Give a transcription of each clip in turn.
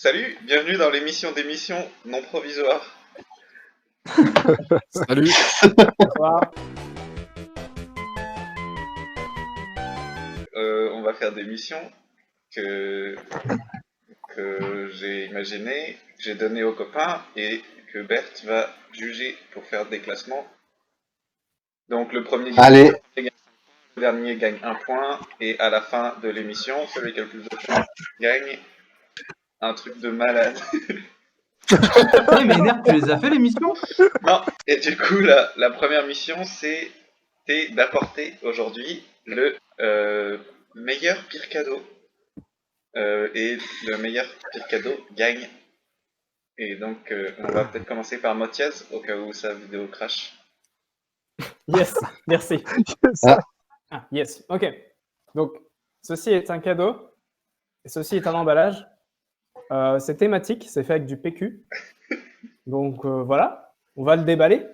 Salut, bienvenue dans l'émission d'émissions non provisoire. Salut. Bonsoir. On va faire des missions que j'ai imaginées, que j'ai données aux copains et que Bert va juger pour faire des classements. Donc le premier gagne, Allez. Le dernier gagne 1 point et à la fin de l'émission, celui qui a le plus de points gagne un truc de malade. Ouais, mais Nerf, tu les as fait l'émission? Non, et du coup la première mission c'était d'apporter aujourd'hui le meilleur pire cadeau. Et le meilleur pire cadeau gagne. Et donc on va peut-être commencer par Motiaz au cas où sa vidéo crash. Yes, merci. Ah. Ah, yes, ok. Donc, ceci est un cadeau. Et ceci est un emballage. C'est thématique, c'est fait avec du PQ. Donc voilà, on va le déballer.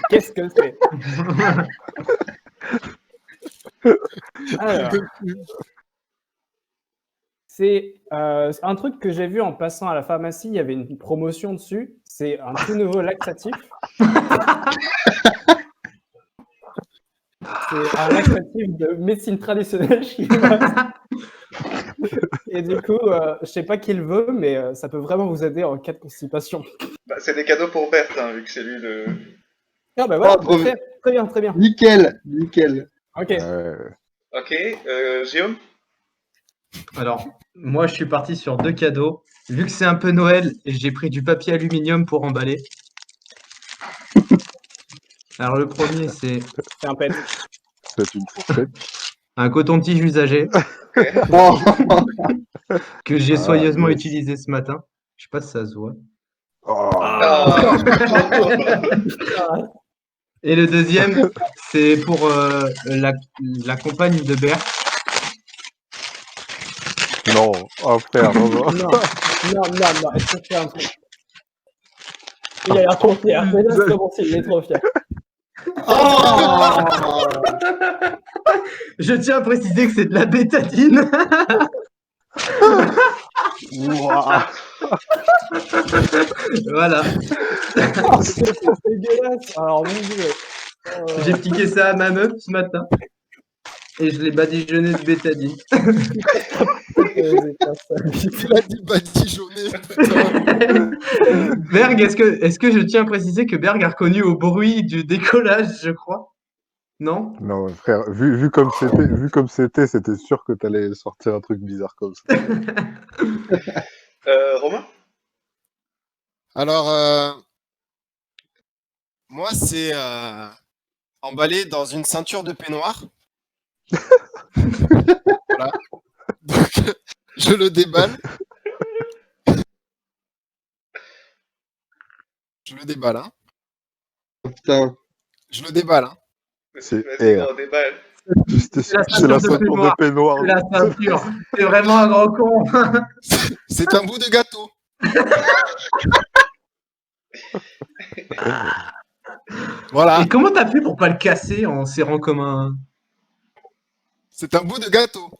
Qu'est-ce que c'est? Alors, c'est un truc que j'ai vu en passant à la pharmacie, il y avait une promotion dessus. C'est un tout nouveau laxatif. C'est un laxatif de médecine traditionnelle chinoise. Et du coup, je sais pas qui le veut, mais ça peut vraiment vous aider en cas de constipation. Bah, c'est des cadeaux pour Bert, hein, vu que c'est lui le... Ah bah voilà, Oh, trop très bien, très bien. Nickel, nickel. Ok. Ok, Guillaume. Alors, moi, je suis parti sur 2 cadeaux. Vu que c'est un peu Noël, j'ai pris du papier aluminium pour emballer. Alors, le premier, c'est C'est un pet. C'est une fourchette. un coton-tige usagé Bon. que j'ai soigneusement yes. utilisé ce matin. Je sais pas si ça se voit. Oh. Ah. Et le deuxième, c'est pour la compagne de Bert. Non, oh frère, non, non. Non, est-ce que je fais un truc? Il a l'air trop fier. Mais là, c'est bon, il est trop fier. Oh. Je tiens à préciser que c'est de la bétadine. Ouah. Voilà. C'est dégueulasse. Alors, mon Dieu. J'ai piqué ça à ma meuf ce matin. Et je l'ai badigeonné de bétadine. Il a dit badigeonné, putain. Berg, est-ce que je tiens à préciser que Berg a reconnu au bruit du décollage, je crois? Non? Non, frère, vu comme c'était, c'était sûr que t'allais sortir un truc bizarre comme ça. Romain. Alors, moi, c'est emballé dans une ceinture de peignoir. Voilà. Donc, je le déballe. Je le déballe, hein. Putain. Je le déballe, hein. C'est Vas-y, air. gros débat. C'est la ceinture de peignoir. C'est la ceinture. C'est vraiment un grand con. C'est un bout de gâteau. Voilà. Et comment t'as fait pour pas le casser en serrant comme un... C'est un bout de gâteau.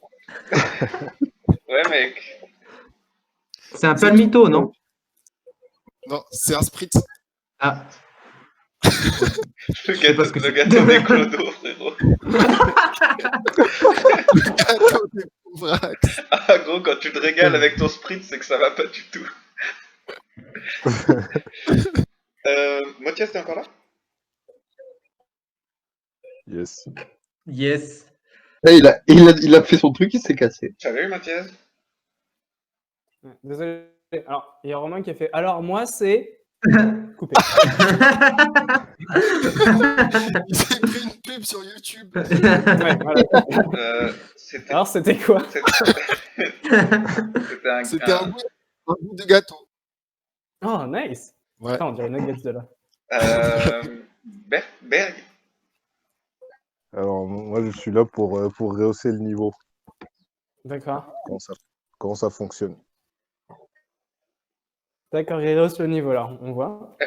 Ouais, mec. C'est un palmito, non? Non, c'est un spritz. Ah. Le gâteau des clodos, frérot. Le gâteau des pauvrax. Ah, gros, quand tu te régales avec ton sprint, c'est que ça va pas du tout. Motiaz, t'es encore là? Yes. Yes. Il a fait son truc, il s'est cassé. Salut, Mathias. Désolé. Alors, il y a Romain qui a fait. Alors, moi, c'est. Coupé. Il s'est pris une pub sur YouTube. Ouais, voilà. Alors, c'était quoi? C'était un bout de gâteau. Oh, nice. Ouais. Attends, on dirait nuggets de là. Berg. Alors, moi, je suis là pour rehausser le niveau. D'accord. Comment ça fonctionne. D'accord, il rehausse le niveau là, on voit.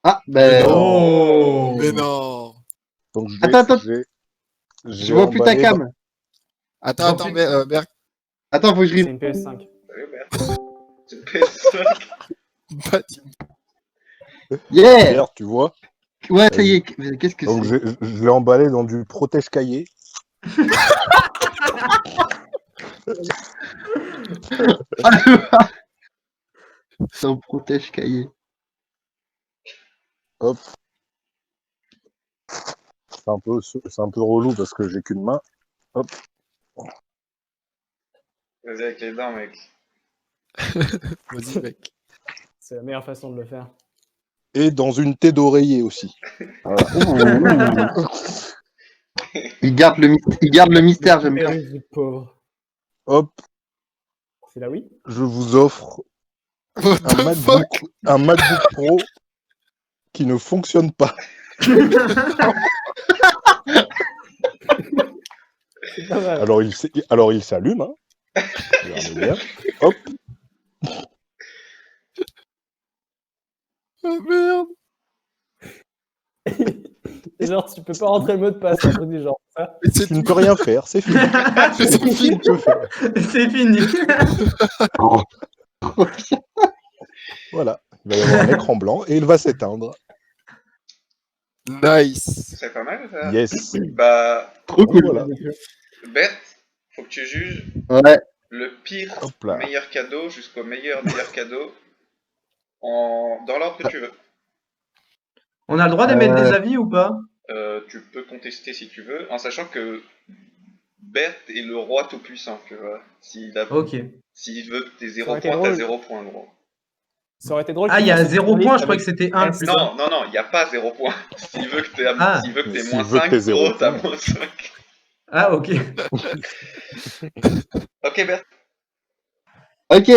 Ah, ben. Oh. Mais non. Donc, Attends. j'ai Je vois plus ta emballé cam. Attends, plus- Berk. Attends, faut que je C'est rime. une PS5. Salut, Bert. C'est une PS5. Bah, Yeah! Regarde, tu vois. Ouais, ça y est. Qu'est-ce que Donc, c'est? je l'ai emballé dans du protège-cahier. C'est un protège cahier. Hop. C'est un peu relou parce que j'ai qu'une main. Hop. Vas-y avec les dents, mec. vas-y, mec. C'est la meilleure façon de le faire. Et dans une thé d'oreiller aussi. Il garde le mystère, j'aime bien. Pérus du pauvre. Hop. C'est la Wii? Je vous offre What the fuck? un MacBook Pro qui ne fonctionne pas. C'est pas mal. Alors il s'allume. Hein. Regardez bien. Hop. Oh merde. Et genre, tu peux pas rentrer le mot de passe, un truc du genre. Ça. Mais c'est Tu ne peux rien faire, c'est fini. C'est fini. Que faire C'est fini. Voilà. Il va y avoir un écran blanc et il va s'éteindre. Nice. C'est pas mal, ça. Yes. Bah, Trop cool. Voilà. Bert, faut que tu juges Ouais. le pire Hop là. meilleur cadeau jusqu'au meilleur cadeau dans l'ordre que tu veux. On a le droit d'émettre des avis ou pas? Tu peux contester si tu veux, en sachant que Bert est le roi tout-puissant, tu vois. Ok. S'il veut que t'aies Ça 0 aurait été points, t'as drôle. 0 points, gros. Ça aurait été drôle. Ah, il y a 0 point, point, je croyais que c'était 1 plus. Non, il n'y a pas 0 points. S'il veut que t'aies Ah. s'il veut que t'aies S'il moins veut que 5, t'aies 0 gros, t'as points. moins 5. Ah, ok. Ok, Bert. Ok.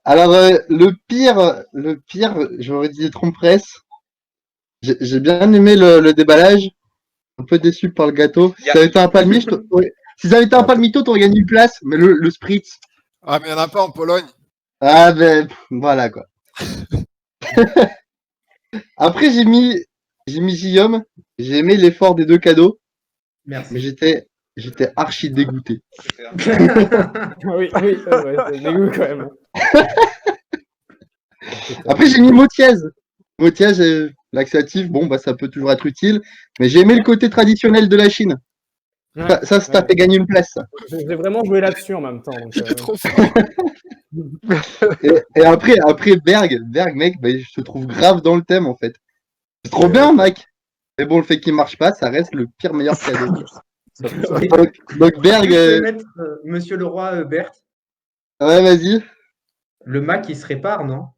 Alors, le pire, j'aurais dit trompe-presse. J'ai bien aimé le déballage. Un peu déçu par le gâteau. Si ça avait été un palmier, si ça avait été un palmito, t'aurais gagné une place. Mais le spritz. Ah, mais il n'y en a pas en Pologne. Ah, ben, voilà, quoi. Après, j'ai mis Guillaume. J'ai aimé l'effort des deux cadeaux. Merci. Mais j'étais archi dégoûté. C'était un- Oui, ouais, c'est dégoût quand même. Après, j'ai mis Motiez. Motiez, laxatif, bon, bah, ça peut toujours être utile. Mais j'ai aimé le côté traditionnel de la Chine. Ouais, Ça t'a fait gagner une place, ça. J'ai vraiment joué là-dessus en même temps. Donc, Il est trop fort. Et après, Berg, mec, bah, je te trouve grave dans le thème, en fait. C'est trop bien, mec. Mais bon, le fait qu'il marche pas, ça reste le pire meilleur cadeau. Oui. Donc Berg, Je peux mettre Monsieur le Roi Bert. ouais, vas-y. Le Mac, il se répare, non?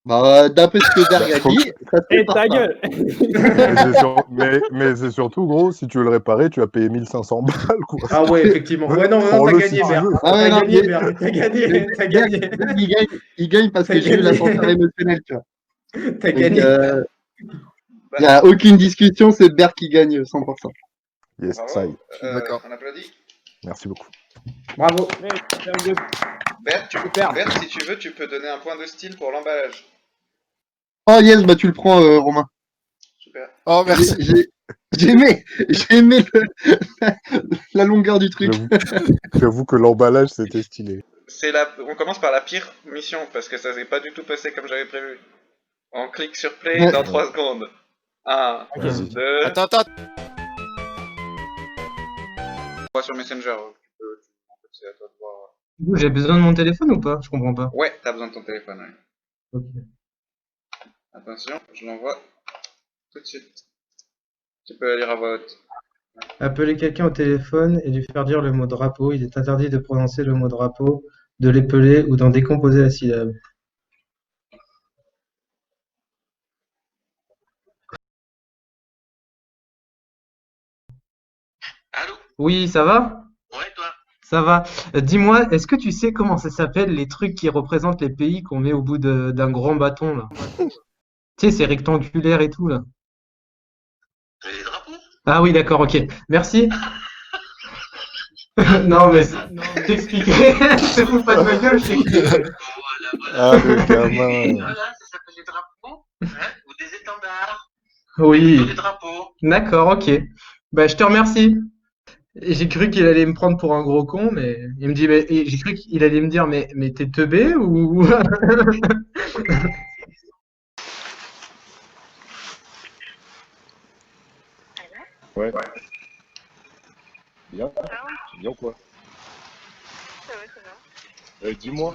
Bah, d'après ce que Berg a dit, ça se Et prépare ta pas. gueule. Mais c'est surtout, gros, si tu veux le réparer, tu vas payer 1500 balles, quoi. Ah ouais, effectivement. Ouais, non, t'as Prends-le gagné, si tu Bert. veux. Ah ouais, T'as non, gagné, mais- Bert. T'as gagné. T'as gagné. Berg, il gagne parce T'as que j'ai eu gagné. l'ascenseur émotionnel, tu vois. T'as Donc, gagné. il n'y a aucune discussion, c'est Berg qui gagne 100%. Yes, Bravo. ça y est. D'accord. On applaudit. Merci beaucoup. Bravo. Mais, sérieux. Bert, Super. Bert, si tu veux, tu peux donner un point de style pour l'emballage. Oh yes, bah tu le prends, Romain. Super. Oh, merci. J'ai aimé la longueur du truc. J'avoue que l'emballage, c'était stylé. On commence par la pire mission parce que ça s'est pas du tout passé comme j'avais prévu. On clique sur play Ouais. dans 3 secondes. 1, Vas-y. 2, Attends. 3 sur Messenger. En fait, c'est à toi de voir. J'ai besoin de mon téléphone ou pas? Je comprends pas. Ouais, t'as besoin de ton téléphone. Ouais. Ok. Attention, je l'envoie tout de suite. Tu peux lire à voix haute. Appeler quelqu'un au téléphone et lui faire dire le mot drapeau. Il est interdit de prononcer le mot drapeau, de l'épeler ou d'en décomposer la syllabe. Allô? Oui, ça va? Ouais, toi? Ça va. Dis-moi, est-ce que tu sais comment ça s'appelle les trucs qui représentent les pays qu'on met au bout d'un grand bâton là? Tu sais, c'est rectangulaire et tout là. Les drapeaux? Ah oui, d'accord, ok. Merci. Non, mais je t'expliquerai. Je te fous pas de ma gueule, je t'expliquerai. Voilà. Ah, le gamin. Voilà, ça s'appelle les drapeaux, hein, ou des étendards, ou Oui, des drapeaux. d'accord, ok. Bah, je te remercie. Et j'ai cru qu'il allait me prendre pour un gros con, mais il me dit, et j'ai cru qu'il allait me dire, mais t'es teubé ou... Ouais. Bien. Bien quoi. Dis-moi,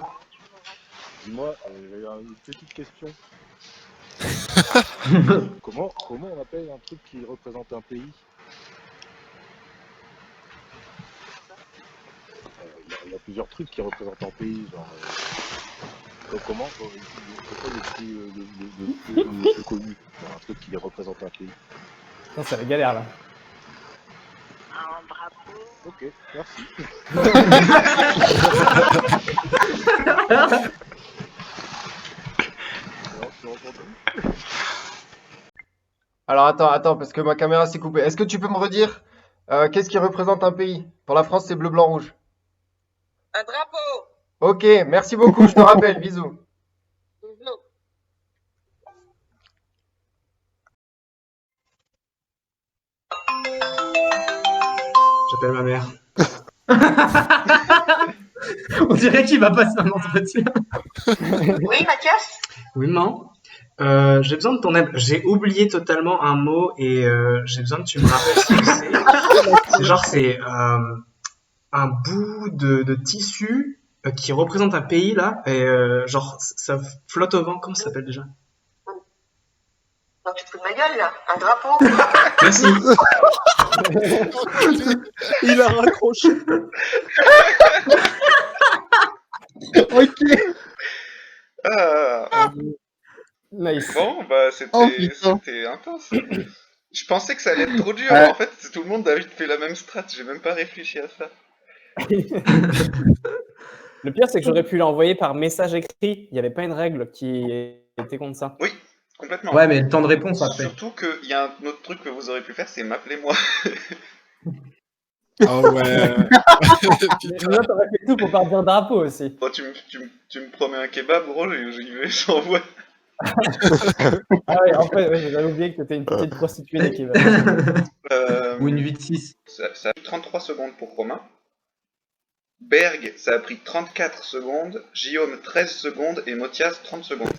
j'ai une petite question. Comment on appelle un truc qui représente un pays? Il y a plusieurs trucs qui représentent un pays, genre. Comment c'est quoi le plus connu? Genre un truc qui représente un pays. Non, c'est la galère là. Un drapeau. Ok, merci. Alors, tu as entendu? Alors attends, parce que ma caméra s'est coupée. Est-ce que tu peux me redire qu'est-ce qui représente un pays? Pour la France, c'est bleu, blanc, rouge. Un drapeau. Ok, merci beaucoup, je te rappelle, bisous. Bisous. J'appelle ma mère. On dirait qu'il va passer un entretien. Oui, Mathias. Oui, maman. J'ai besoin de ton aide. J'ai oublié totalement un mot et j'ai besoin que tu me rappelles ce que c'est. C'est un bout de tissu qui représente un pays là et ça flotte au vent. Comment ça s'appelle déjà? Non, tu te fous de ma gueule là. Un drapeau. Merci. Il a raccroché. Ok. Ah, Nice. bon, bah Oh, putain. c'était intense. Je pensais que ça allait être trop dur. Ouais. En fait, tout le monde a vite fait la même strat. J'ai même pas réfléchi à ça. Le pire, c'est que j'aurais pu l'envoyer par message écrit. Il n'y avait pas une règle qui était contre ça. Oui, complètement. Ouais, mais le temps de réponse après. Surtout qu'il y a un autre truc que vous aurez pu faire, c'est m'appeler moi. Ah ouais. Mais là, t'aurais fait tout pour pas dire drapeau aussi. Bon, tu me promets un kebab, gros, j'y vais, j'envoie. Ah ouais, en fait, ouais, j'avais oublié que t'étais une petite prostituée des kebabs. Ou une 8-6. Ça a pris 33 secondes pour Romain. Berg, ça a pris 34 secondes. Guillaume, 13 secondes. Et Motias, 30 secondes.